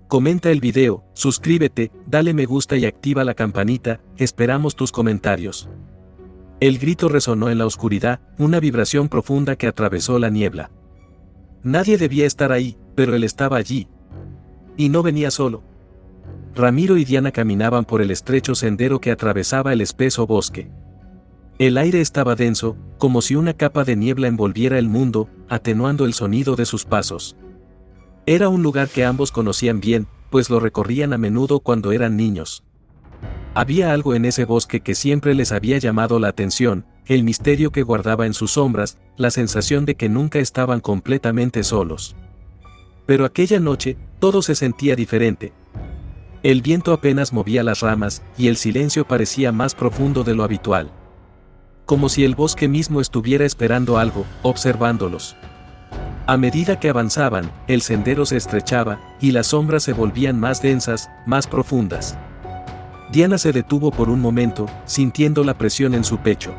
Comenta el video, suscríbete, dale me gusta y activa la campanita, esperamos tus comentarios. El grito resonó en la oscuridad, una vibración profunda que atravesó la niebla. Nadie debía estar ahí, pero él estaba allí. Y no venía solo. Ramiro y Diana caminaban por el estrecho sendero que atravesaba el espeso bosque. El aire estaba denso, como si una capa de niebla envolviera el mundo, atenuando el sonido de sus pasos. Era un lugar que ambos conocían bien, pues lo recorrían a menudo cuando eran niños. Había algo en ese bosque que siempre les había llamado la atención, el misterio que guardaba en sus sombras, la sensación de que nunca estaban completamente solos. Pero aquella noche, todo se sentía diferente. El viento apenas movía las ramas, y el silencio parecía más profundo de lo habitual. Como si el bosque mismo estuviera esperando algo, observándolos. A medida que avanzaban, el sendero se estrechaba, y las sombras se volvían más densas, más profundas. Diana se detuvo por un momento, sintiendo la presión en su pecho.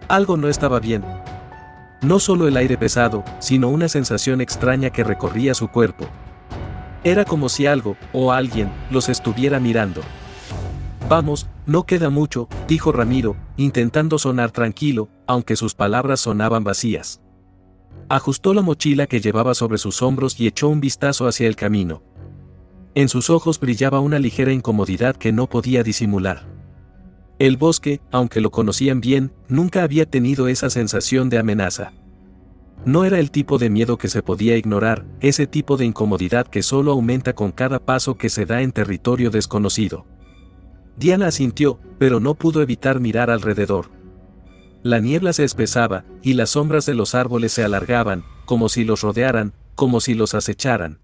Algo no estaba bien. No solo el aire pesado, sino una sensación extraña que recorría su cuerpo. Era como si algo, o alguien, los estuviera mirando. Vamos, no queda mucho, dijo Ramiro, intentando sonar tranquilo, aunque sus palabras sonaban vacías. Ajustó la mochila que llevaba sobre sus hombros y echó un vistazo hacia el camino. En sus ojos brillaba una ligera incomodidad que no podía disimular. El bosque, aunque lo conocían bien, nunca había tenido esa sensación de amenaza. No era el tipo de miedo que se podía ignorar, ese tipo de incomodidad que solo aumenta con cada paso que se da en territorio desconocido. Diana asintió, pero no pudo evitar mirar alrededor. La niebla se espesaba, y las sombras de los árboles se alargaban, como si los rodearan, como si los acecharan.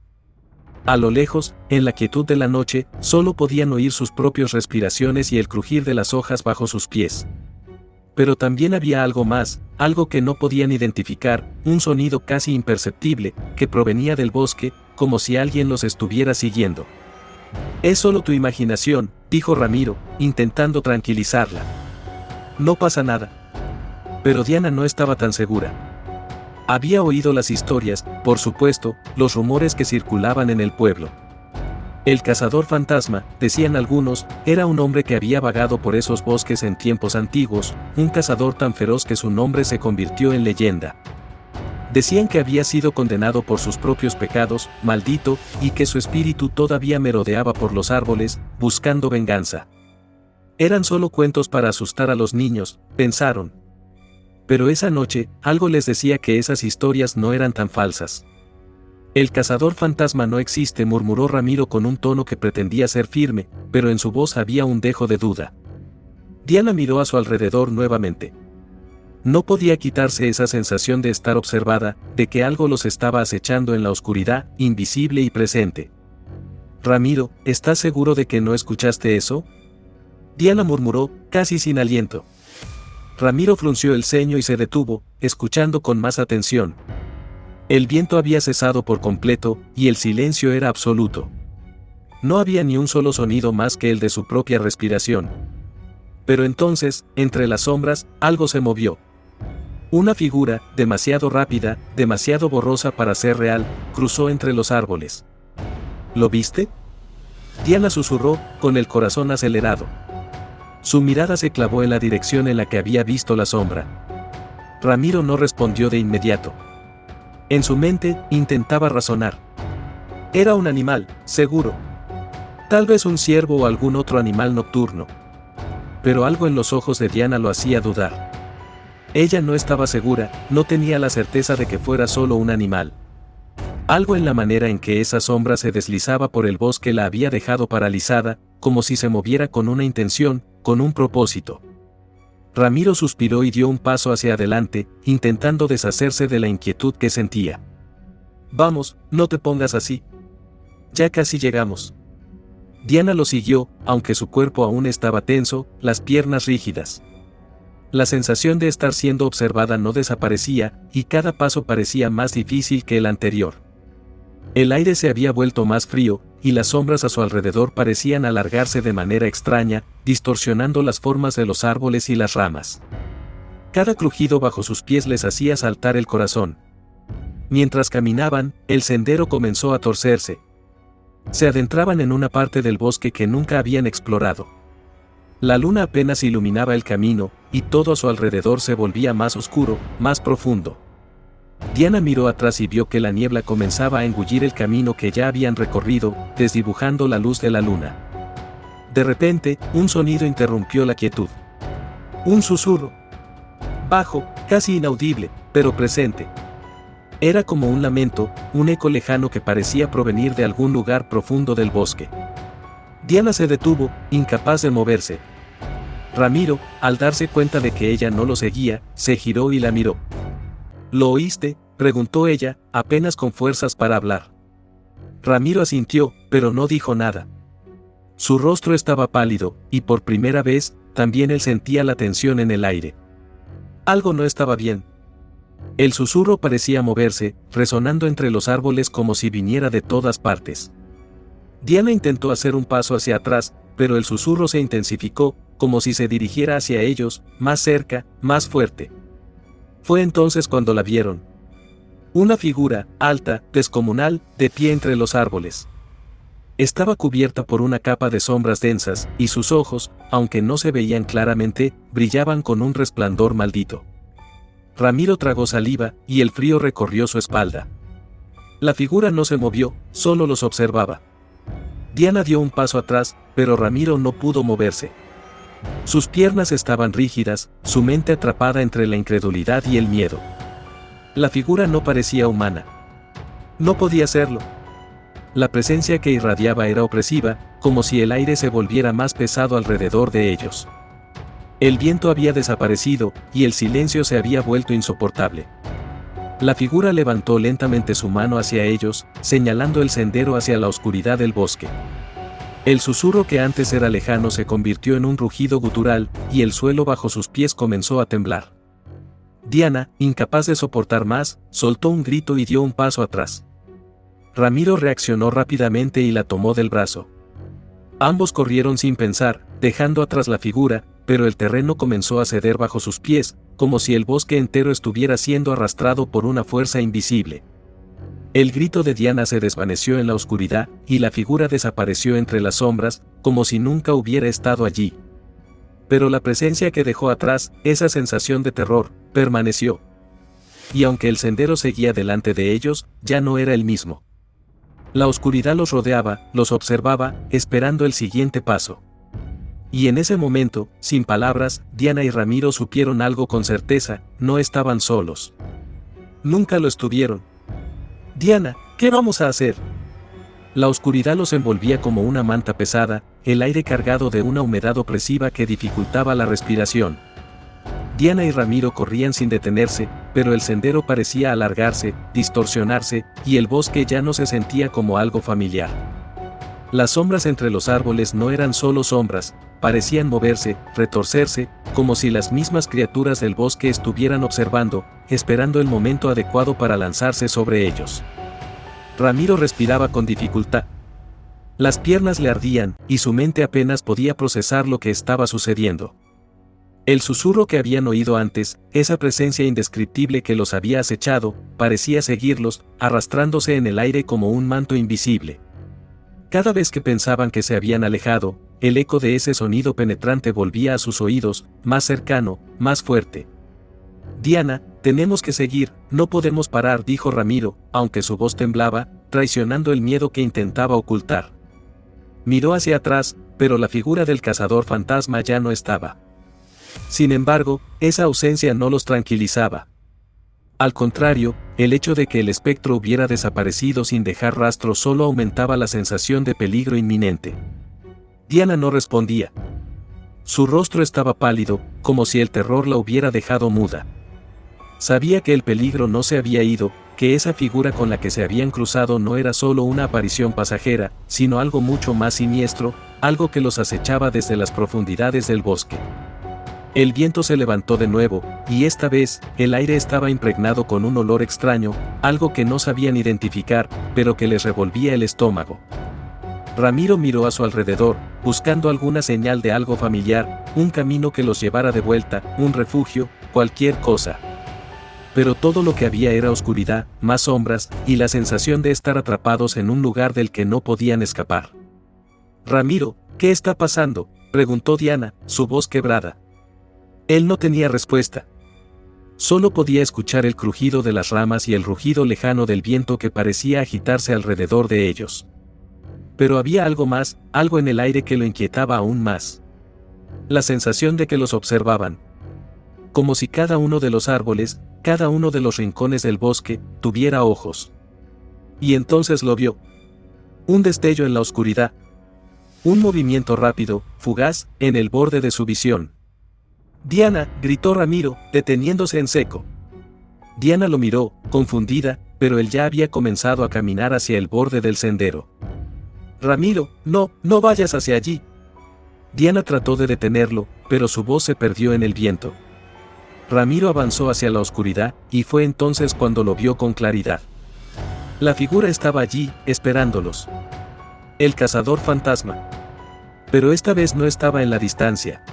A lo lejos, en la quietud de la noche, solo podían oír sus propias respiraciones y el crujir de las hojas bajo sus pies. Pero también había algo más, algo que no podían identificar, un sonido casi imperceptible, que provenía del bosque, como si alguien los estuviera siguiendo. «Es solo tu imaginación», dijo Ramiro, intentando tranquilizarla. «No pasa nada». Pero Diana no estaba tan segura. Había oído las historias, por supuesto, los rumores que circulaban en el pueblo. El cazador fantasma, decían algunos, era un hombre que había vagado por esos bosques en tiempos antiguos, un cazador tan feroz que su nombre se convirtió en leyenda. Decían que había sido condenado por sus propios pecados, maldito, y que su espíritu todavía merodeaba por los árboles, buscando venganza. Eran solo cuentos para asustar a los niños, pensaron. Pero esa noche, algo les decía que esas historias no eran tan falsas. «El cazador fantasma no existe», murmuró Ramiro con un tono que pretendía ser firme, pero en su voz había un dejo de duda. Diana miró a su alrededor nuevamente. No podía quitarse esa sensación de estar observada, de que algo los estaba acechando en la oscuridad, invisible y presente. «Ramiro, ¿estás seguro de que no escuchaste eso?», Diana murmuró, casi sin aliento. Ramiro frunció el ceño y se detuvo, escuchando con más atención. El viento había cesado por completo, y el silencio era absoluto. No había ni un solo sonido más que el de su propia respiración. Pero entonces, entre las sombras, algo se movió. Una figura, demasiado rápida, demasiado borrosa para ser real, cruzó entre los árboles. ¿Lo viste?, Diana susurró, con el corazón acelerado. Su mirada se clavó en la dirección en la que había visto la sombra. Ramiro no respondió de inmediato. En su mente, intentaba razonar. Era un animal, seguro. Tal vez un ciervo o algún otro animal nocturno. Pero algo en los ojos de Diana lo hacía dudar. Ella no estaba segura, no tenía la certeza de que fuera solo un animal. Algo en la manera en que esa sombra se deslizaba por el bosque la había dejado paralizada, como si se moviera con una intención, con un propósito. Ramiro suspiró y dio un paso hacia adelante, intentando deshacerse de la inquietud que sentía. «Vamos, no te pongas así. Ya casi llegamos». Diana lo siguió, aunque su cuerpo aún estaba tenso, las piernas rígidas. La sensación de estar siendo observada no desaparecía, y cada paso parecía más difícil que el anterior. El aire se había vuelto más frío, y las sombras a su alrededor parecían alargarse de manera extraña, distorsionando las formas de los árboles y las ramas. Cada crujido bajo sus pies les hacía saltar el corazón. Mientras caminaban, el sendero comenzó a torcerse. Se adentraban en una parte del bosque que nunca habían explorado. La luna apenas iluminaba el camino, y todo a su alrededor se volvía más oscuro, más profundo. Diana miró atrás y vio que la niebla comenzaba a engullir el camino que ya habían recorrido, desdibujando la luz de la luna. De repente, un sonido interrumpió la quietud. Un susurro. Bajo, casi inaudible, pero presente. Era como un lamento, un eco lejano que parecía provenir de algún lugar profundo del bosque. Diana se detuvo, incapaz de moverse. Ramiro, al darse cuenta de que ella no lo seguía, se giró y la miró. ¿Lo oíste?, preguntó ella, apenas con fuerzas para hablar. Ramiro asintió, pero no dijo nada. Su rostro estaba pálido, y por primera vez, también él sentía la tensión en el aire. Algo no estaba bien. El susurro parecía moverse, resonando entre los árboles como si viniera de todas partes. Diana intentó hacer un paso hacia atrás, pero el susurro se intensificó, como si se dirigiera hacia ellos, más cerca, más fuerte. Fue entonces cuando la vieron. Una figura, alta, descomunal, de pie entre los árboles. Estaba cubierta por una capa de sombras densas, y sus ojos, aunque no se veían claramente, brillaban con un resplandor maldito. Ramiro tragó saliva, y el frío recorrió su espalda. La figura no se movió, solo los observaba. Diana dio un paso atrás, pero Ramiro no pudo moverse. Sus piernas estaban rígidas, su mente atrapada entre la incredulidad y el miedo. La figura no parecía humana. No podía serlo. La presencia que irradiaba era opresiva, como si el aire se volviera más pesado alrededor de ellos. El viento había desaparecido, y el silencio se había vuelto insoportable. La figura levantó lentamente su mano hacia ellos, señalando el sendero hacia la oscuridad del bosque. El susurro que antes era lejano se convirtió en un rugido gutural, y el suelo bajo sus pies comenzó a temblar. Diana, incapaz de soportar más, soltó un grito y dio un paso atrás. Ramiro reaccionó rápidamente y la tomó del brazo. Ambos corrieron sin pensar, dejando atrás la figura, pero el terreno comenzó a ceder bajo sus pies, como si el bosque entero estuviera siendo arrastrado por una fuerza invisible. El grito de Diana se desvaneció en la oscuridad, y la figura desapareció entre las sombras, como si nunca hubiera estado allí. Pero la presencia que dejó atrás, esa sensación de terror, permaneció. Y aunque el sendero seguía delante de ellos, ya no era el mismo. La oscuridad los rodeaba, los observaba, esperando el siguiente paso. Y en ese momento, sin palabras, Diana y Ramiro supieron algo con certeza: no estaban solos. Nunca lo estuvieron. Diana, ¿qué vamos a hacer? La oscuridad los envolvía como una manta pesada, el aire cargado de una humedad opresiva que dificultaba la respiración. Diana y Ramiro corrían sin detenerse, pero el sendero parecía alargarse, distorsionarse, y el bosque ya no se sentía como algo familiar. Las sombras entre los árboles no eran solo sombras, parecían moverse, retorcerse, como si las mismas criaturas del bosque estuvieran observando, esperando el momento adecuado para lanzarse sobre ellos. Ramiro respiraba con dificultad. Las piernas le ardían, y su mente apenas podía procesar lo que estaba sucediendo. El susurro que habían oído antes, esa presencia indescriptible que los había acechado, parecía seguirlos, arrastrándose en el aire como un manto invisible. Cada vez que pensaban que se habían alejado, el eco de ese sonido penetrante volvía a sus oídos, más cercano, más fuerte. Diana, tenemos que seguir, no podemos parar, dijo Ramiro, aunque su voz temblaba, traicionando el miedo que intentaba ocultar. Miró hacia atrás, pero la figura del cazador fantasma ya no estaba. Sin embargo, esa ausencia no los tranquilizaba. Al contrario, el hecho de que el espectro hubiera desaparecido sin dejar rastro solo aumentaba la sensación de peligro inminente. Diana no respondía. Su rostro estaba pálido, como si el terror la hubiera dejado muda. Sabía que el peligro no se había ido, que esa figura con la que se habían cruzado no era solo una aparición pasajera, sino algo mucho más siniestro, algo que los acechaba desde las profundidades del bosque. El viento se levantó de nuevo, y esta vez, el aire estaba impregnado con un olor extraño, algo que no sabían identificar, pero que les revolvía el estómago. Ramiro miró a su alrededor, buscando alguna señal de algo familiar, un camino que los llevara de vuelta, un refugio, cualquier cosa. Pero todo lo que había era oscuridad, más sombras, y la sensación de estar atrapados en un lugar del que no podían escapar. «Ramiro, ¿qué está pasando?», preguntó Diana, su voz quebrada. Él no tenía respuesta. Solo podía escuchar el crujido de las ramas y el rugido lejano del viento que parecía agitarse alrededor de ellos. Pero había algo más, algo en el aire que lo inquietaba aún más. La sensación de que los observaban. Como si cada uno de los árboles, cada uno de los rincones del bosque, tuviera ojos. Y entonces lo vio. Un destello en la oscuridad. Un movimiento rápido, fugaz, en el borde de su visión. «Diana», gritó Ramiro, deteniéndose en seco. Diana lo miró, confundida, pero él ya había comenzado a caminar hacia el borde del sendero. «Ramiro, no vayas hacia allí». Diana trató de detenerlo, pero su voz se perdió en el viento. Ramiro avanzó hacia la oscuridad, y fue entonces cuando lo vio con claridad. La figura estaba allí, esperándolos. El cazador fantasma. Pero esta vez no estaba en la distancia.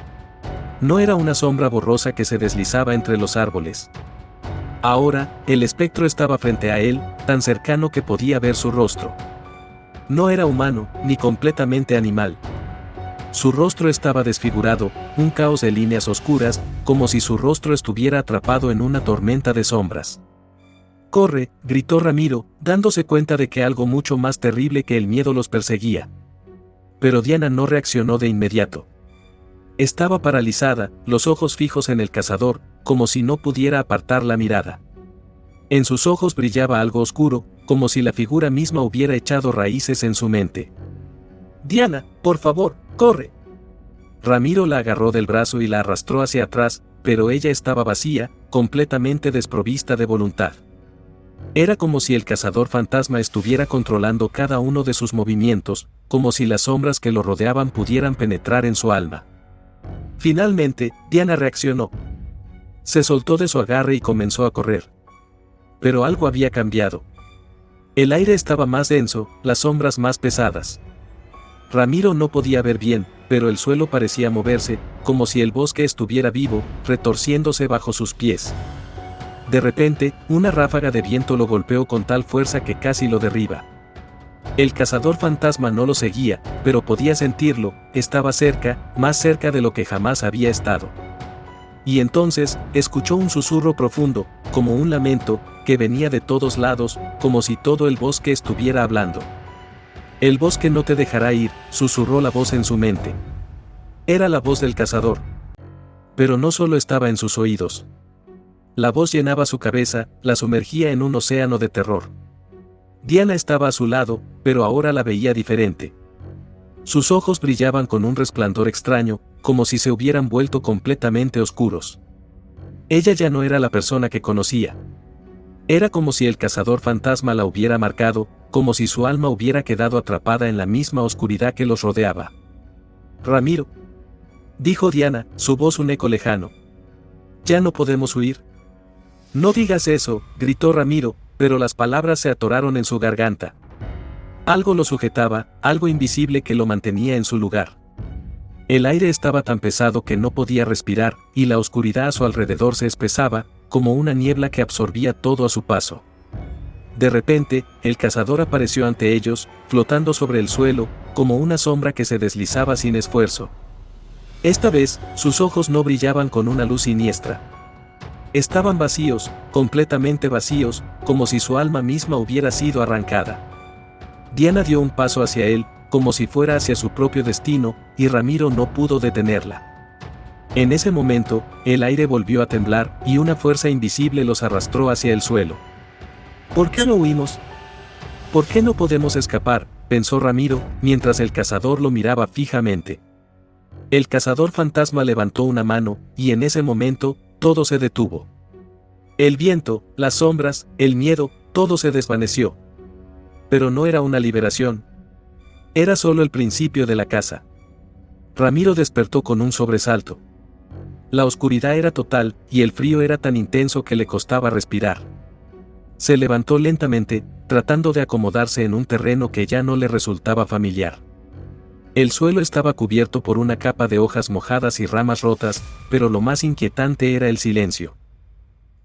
No era una sombra borrosa que se deslizaba entre los árboles. Ahora, el espectro estaba frente a él, tan cercano que podía ver su rostro. No era humano, ni completamente animal. Su rostro estaba desfigurado, un caos de líneas oscuras, como si su rostro estuviera atrapado en una tormenta de sombras. «Corre», gritó Ramiro, dándose cuenta de que algo mucho más terrible que el miedo los perseguía. Pero Diana no reaccionó de inmediato. Estaba paralizada, los ojos fijos en el cazador, como si no pudiera apartar la mirada. En sus ojos brillaba algo oscuro, como si la figura misma hubiera echado raíces en su mente. «Diana, por favor, corre». Ramiro la agarró del brazo y la arrastró hacia atrás, pero ella estaba vacía, completamente desprovista de voluntad. Era como si el cazador fantasma estuviera controlando cada uno de sus movimientos, como si las sombras que lo rodeaban pudieran penetrar en su alma. Finalmente, Diana reaccionó. Se soltó de su agarre y comenzó a correr. Pero algo había cambiado. El aire estaba más denso, las sombras más pesadas. Ramiro no podía ver bien, pero el suelo parecía moverse, como si el bosque estuviera vivo, retorciéndose bajo sus pies. De repente, una ráfaga de viento lo golpeó con tal fuerza que casi lo derriba. El cazador fantasma no lo seguía, pero podía sentirlo, estaba cerca, más cerca de lo que jamás había estado. Y entonces, escuchó un susurro profundo, como un lamento, que venía de todos lados, como si todo el bosque estuviera hablando. «El bosque no te dejará ir», susurró la voz en su mente. Era la voz del cazador. Pero no solo estaba en sus oídos. La voz llenaba su cabeza, la sumergía en un océano de terror. Diana estaba a su lado, pero ahora la veía diferente. Sus ojos brillaban con un resplandor extraño, como si se hubieran vuelto completamente oscuros. Ella ya no era la persona que conocía. Era como si el cazador fantasma la hubiera marcado, como si su alma hubiera quedado atrapada en la misma oscuridad que los rodeaba. «Ramiro», dijo Diana, su voz un eco lejano. «¿Ya no podemos huir?». «No digas eso», gritó Ramiro, pero las palabras se atoraron en su garganta. Algo lo sujetaba, algo invisible que lo mantenía en su lugar. El aire estaba tan pesado que no podía respirar, y la oscuridad a su alrededor se espesaba, como una niebla que absorbía todo a su paso. De repente, el cazador apareció ante ellos, flotando sobre el suelo, como una sombra que se deslizaba sin esfuerzo. Esta vez, sus ojos no brillaban con una luz siniestra. Estaban vacíos, completamente vacíos, como si su alma misma hubiera sido arrancada. Diana dio un paso hacia él, como si fuera hacia su propio destino, y Ramiro no pudo detenerla. En ese momento, el aire volvió a temblar, y una fuerza invisible los arrastró hacia el suelo. «¿Por qué no huimos? ¿Por qué no podemos escapar?», pensó Ramiro, mientras el cazador lo miraba fijamente. El cazador fantasma levantó una mano, y en ese momento, todo se detuvo. El viento, las sombras, el miedo, todo se desvaneció. Pero no era una liberación. Era solo el principio de la caza. Ramiro despertó con un sobresalto. La oscuridad era total, y el frío era tan intenso que le costaba respirar. Se levantó lentamente, tratando de acomodarse en un terreno que ya no le resultaba familiar. El suelo estaba cubierto por una capa de hojas mojadas y ramas rotas, pero lo más inquietante era el silencio.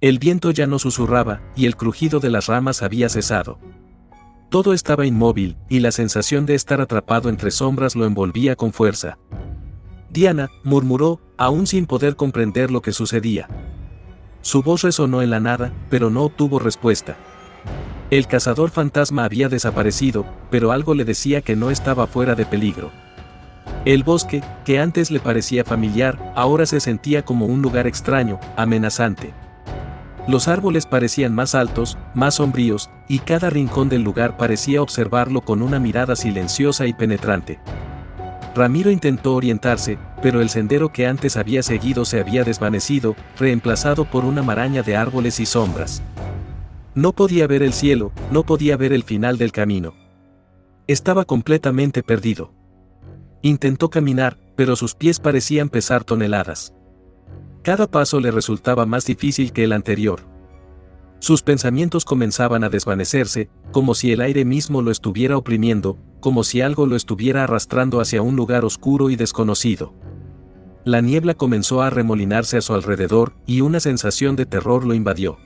El viento ya no susurraba, y el crujido de las ramas había cesado. Todo estaba inmóvil, y la sensación de estar atrapado entre sombras lo envolvía con fuerza. Diana, murmuró, aún sin poder comprender lo que sucedía. Su voz resonó en la nada, pero no obtuvo respuesta. El cazador fantasma había desaparecido, pero algo le decía que no estaba fuera de peligro. El bosque, que antes le parecía familiar, ahora se sentía como un lugar extraño, amenazante. Los árboles parecían más altos, más sombríos, y cada rincón del lugar parecía observarlo con una mirada silenciosa y penetrante. Ramiro intentó orientarse, pero el sendero que antes había seguido se había desvanecido, reemplazado por una maraña de árboles y sombras. No podía ver el cielo, no podía ver el final del camino. Estaba completamente perdido. Intentó caminar, pero sus pies parecían pesar toneladas. Cada paso le resultaba más difícil que el anterior. Sus pensamientos comenzaban a desvanecerse, como si el aire mismo lo estuviera oprimiendo, como si algo lo estuviera arrastrando hacia un lugar oscuro y desconocido. La niebla comenzó a arremolinarse a su alrededor, y una sensación de terror lo invadió.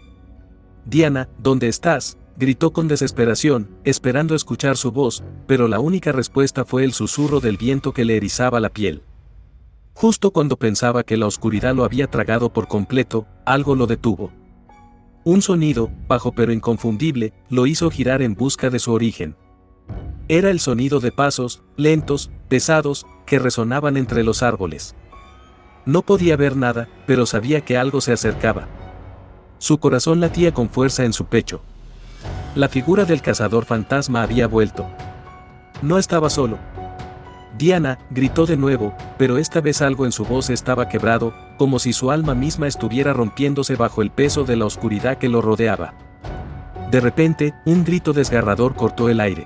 «Diana, ¿dónde estás?», gritó con desesperación, esperando escuchar su voz, pero la única respuesta fue el susurro del viento que le erizaba la piel. Justo cuando pensaba que la oscuridad lo había tragado por completo, algo lo detuvo. Un sonido, bajo pero inconfundible, lo hizo girar en busca de su origen. Era el sonido de pasos, lentos, pesados, que resonaban entre los árboles. No podía ver nada, pero sabía que algo se acercaba. Su corazón latía con fuerza en su pecho. La figura del cazador fantasma había vuelto. No estaba solo. «Diana», gritó de nuevo, pero esta vez algo en su voz estaba quebrado, como si su alma misma estuviera rompiéndose bajo el peso de la oscuridad que lo rodeaba. De repente, un grito desgarrador cortó el aire.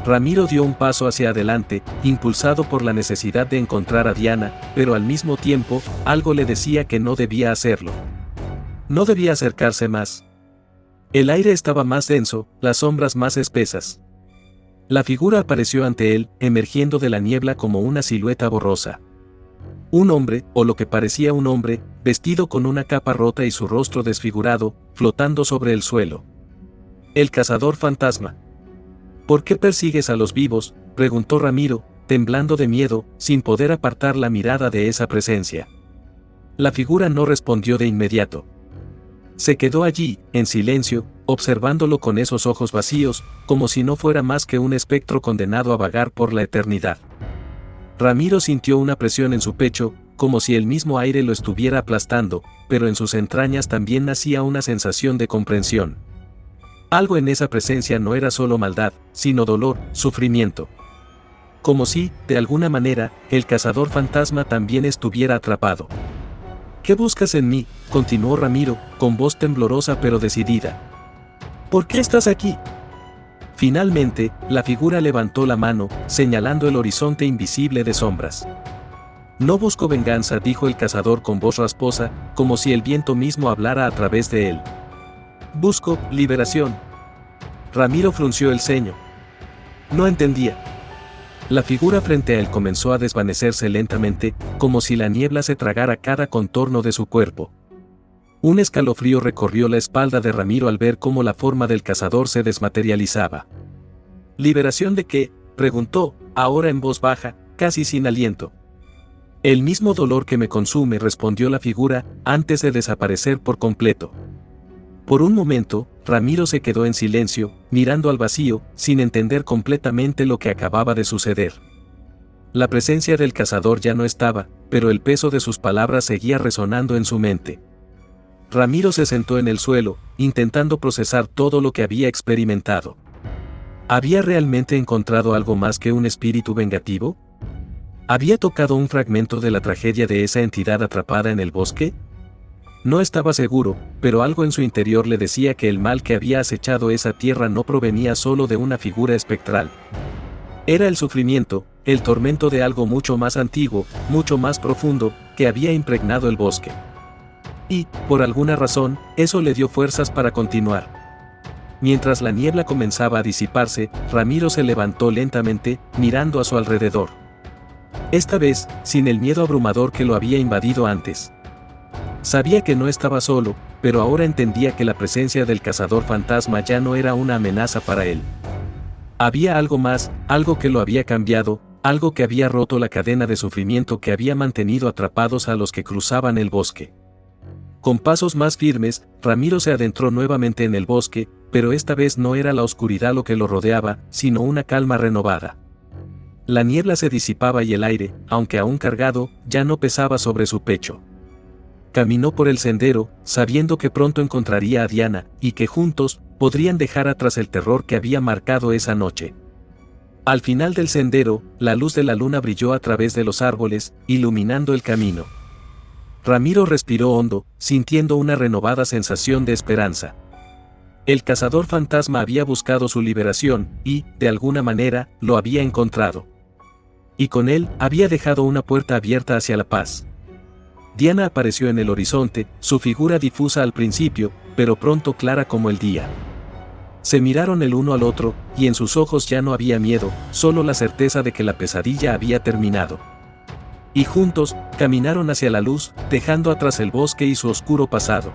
Ramiro dio un paso hacia adelante, impulsado por la necesidad de encontrar a Diana, pero al mismo tiempo, algo le decía que no debía hacerlo. No debía acercarse más. El aire estaba más denso, las sombras más espesas. La figura apareció ante él, emergiendo de la niebla como una silueta borrosa. Un hombre, o lo que parecía un hombre, vestido con una capa rota y su rostro desfigurado, flotando sobre el suelo. El cazador fantasma. «¿Por qué persigues a los vivos?», preguntó Ramiro, temblando de miedo, sin poder apartar la mirada de esa presencia. La figura no respondió de inmediato. Se quedó allí, en silencio, observándolo con esos ojos vacíos, como si no fuera más que un espectro condenado a vagar por la eternidad. Ramiro sintió una presión en su pecho, como si el mismo aire lo estuviera aplastando, pero en sus entrañas también nacía una sensación de comprensión. Algo en esa presencia no era solo maldad, sino dolor, sufrimiento. Como si, de alguna manera, el cazador fantasma también estuviera atrapado. «¿Qué buscas en mí?», continuó Ramiro, con voz temblorosa pero decidida. «¿Por qué estás aquí?». Finalmente, la figura levantó la mano, señalando el horizonte invisible de sombras. «No busco venganza», dijo el cazador con voz rasposa, como si el viento mismo hablara a través de él. «Busco liberación». Ramiro frunció el ceño. No entendía. La figura frente a él comenzó a desvanecerse lentamente, como si la niebla se tragara cada contorno de su cuerpo. Un escalofrío recorrió la espalda de Ramiro al ver cómo la forma del cazador se desmaterializaba. «¿Liberación de qué?», preguntó, ahora en voz baja, casi sin aliento. «El mismo dolor que me consume», respondió la figura, antes de desaparecer por completo. Por un momento, Ramiro se quedó en silencio, mirando al vacío, sin entender completamente lo que acababa de suceder. La presencia del cazador ya no estaba, pero el peso de sus palabras seguía resonando en su mente. Ramiro se sentó en el suelo, intentando procesar todo lo que había experimentado. ¿Había realmente encontrado algo más que un espíritu vengativo? ¿Había tocado un fragmento de la tragedia de esa entidad atrapada en el bosque? No estaba seguro, pero algo en su interior le decía que el mal que había acechado esa tierra no provenía solo de una figura espectral. Era el sufrimiento, el tormento de algo mucho más antiguo, mucho más profundo, que había impregnado el bosque. Y, por alguna razón, eso le dio fuerzas para continuar. Mientras la niebla comenzaba a disiparse, Ramiro se levantó lentamente, mirando a su alrededor. Esta vez, sin el miedo abrumador que lo había invadido antes. Sabía que no estaba solo, pero ahora entendía que la presencia del cazador fantasma ya no era una amenaza para él. Había algo más, algo que lo había cambiado, algo que había roto la cadena de sufrimiento que había mantenido atrapados a los que cruzaban el bosque. Con pasos más firmes, Ramiro se adentró nuevamente en el bosque, pero esta vez no era la oscuridad lo que lo rodeaba, sino una calma renovada. La niebla se disipaba y el aire, aunque aún cargado, ya no pesaba sobre su pecho. Caminó por el sendero, sabiendo que pronto encontraría a Diana, y que juntos, podrían dejar atrás el terror que había marcado esa noche. Al final del sendero, la luz de la luna brilló a través de los árboles, iluminando el camino. Ramiro respiró hondo, sintiendo una renovada sensación de esperanza. El cazador fantasma había buscado su liberación, y, de alguna manera, lo había encontrado. Y con él, había dejado una puerta abierta hacia la paz. Diana apareció en el horizonte, su figura difusa al principio, pero pronto clara como el día. Se miraron el uno al otro, y en sus ojos ya no había miedo, solo la certeza de que la pesadilla había terminado. Y juntos, caminaron hacia la luz, dejando atrás el bosque y su oscuro pasado.